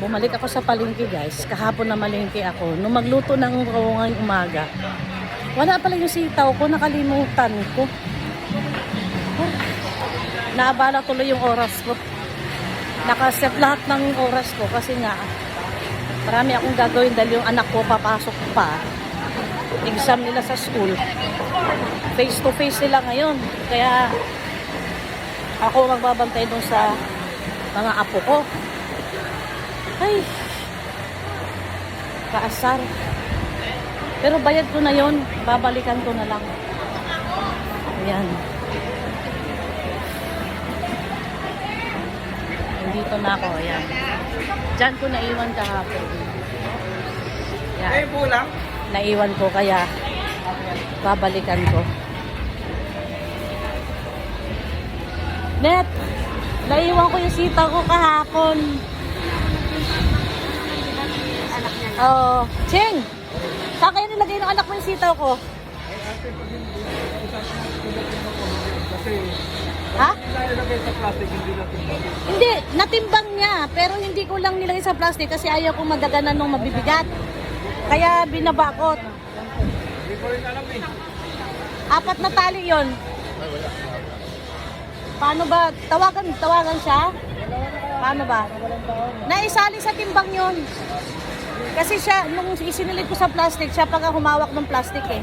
Bumalik ako sa palengke guys. Kahapon na malengke ako. Nung magluto ng ngayong umaga, wala pala yung sitaw ko. Nakalimutan ko. Naabala tuloy yung oras ko. Nakaset lahat ng oras ko kasi nga marami akong gagawin dahil yung anak ko papasok pa. Exam nila sa school. Face to face sila ngayon. Kaya ako magbabantay dun sa mga apo ko. Ay, kaasar. Pero bayad ko na yon, babalikan ko na lang. Ayan. Dito na ako, ayan. Diyan ko naiwan kahapon. Ayan. Eh, bulang. Naiwan ko, kaya babalikan ko. Net, naiwan ko yung sitaw ko kahapon. Oh, Cheng! Saan kayo nilagay ng anak mo yung sitaw ko? Ha? Nilagay sa plastic, hindi natin. Hindi, natimbang niya. Pero hindi ko lang nilagay sa plastic kasi ayaw kong magaganan ng mabibigat. Kaya binabakot. Hindi ko rin alam eh. 4 na tali yon. Paano ba? Tawagan siya? Paano ba? Naisali sa timbang yon. Kasi siya, nung isinilid ko sa plastic, siya pag humawak ng plastic eh.